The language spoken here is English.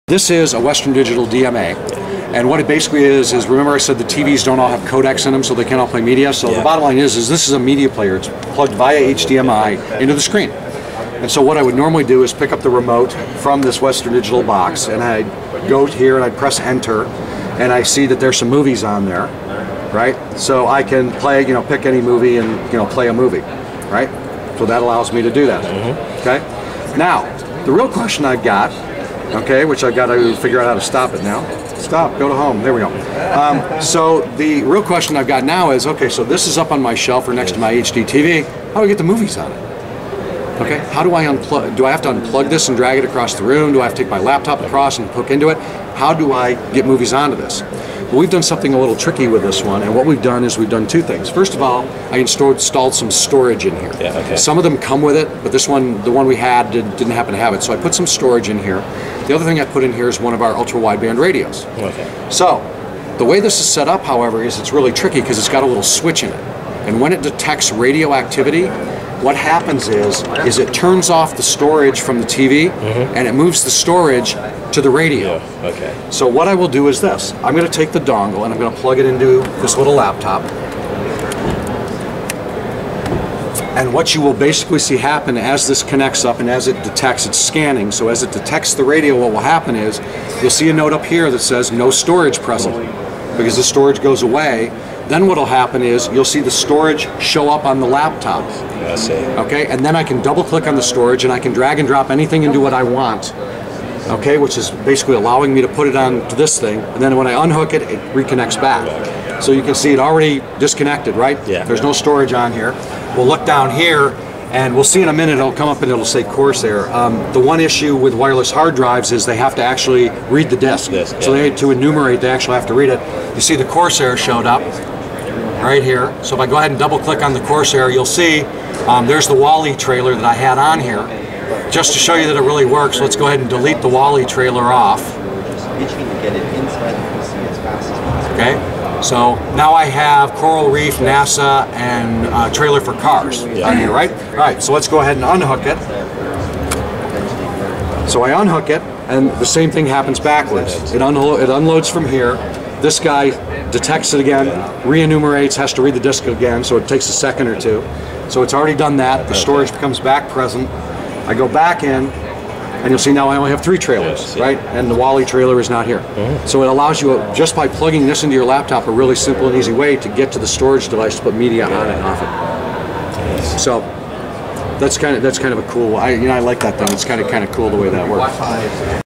This is a Western Digital DMA, and what it basically is remember I said the TVs don't all have codecs in them, so they can't all play media. So the bottom line is this is a media player. It's plugged via HDMI into the screen. And so what I would normally do is pick up the remote from this Western Digital box, and I go here and I press enter, and I see that there's some movies on there, right? So I can play, pick any movie and play a movie, right? So that allows me to do that. Okay. Now the real question I've got. Okay, which I've got to figure out how to stop it now. Stop, go to home, there we go. So the real question I've got now is, okay, so this is up on my shelf or next to my HD TV. How do I get the movies on it? Okay, how do I unplug? Do I have to unplug this and drag it across the room? Do I have to take my laptop across and hook into it? How do I get movies onto this? Well, we've done something a little tricky with this one, and what we've done is we've done two things. First of all, I installed some storage in here. Some of them come with it, but this one, the one we had, didn't happen to have it, so I put some storage in here. The other thing I put in here is one of our ultra-wideband radios. So, the way this is set up, however, is it's really tricky because it's got a little switch in it. And when it detects radio activity, what happens is it turns off the storage from the TV and it moves the storage to the radio. So what I will do is this. I'm going to take the dongle and I'm going to plug it into this little laptop. And what you will basically see happen as this connects up and as it detects, it's scanning, so as it detects the radio, what will happen is you'll see a note up here that says no storage present, because the storage goes away. Then what will happen is you'll see the storage show up on the laptop. Okay, and then I can double click on the storage and I can drag and drop anything into what I want. Okay, which is basically allowing me to put it on to this thing, and then when I unhook it, it reconnects back. So you can see it already disconnected, right? There's no storage on here. We'll look down here, and we'll see in a minute, it'll come up and it'll say Corsair. The one issue with wireless hard drives is they have to actually read the disk. So to enumerate, they actually have to read it. You see the Corsair showed up right here. So if I go ahead and double click on the Corsair, you'll see there's the Wally trailer that I had on here. Just to show you that it really works, let's go ahead and delete the Wally trailer off. Okay. So now I have Coral Reef, NASA, and trailer for cars on here, right? All right, so let's go ahead and unhook it. So I unhook it, and the same thing happens backwards. It unloads from here. This guy detects it again, re-enumerates, has to read the disk again, so it takes a second or two. So it's already done that. The storage becomes back present. I go back in, and you'll see now I only have 3 trailers, right? And the Wally trailer is not here. So it allows you, just by plugging this into your laptop, a really simple and easy way to get to the storage device to put media on and off it. So that's kind of a cool. I like that thing. It's kind of cool the way that works.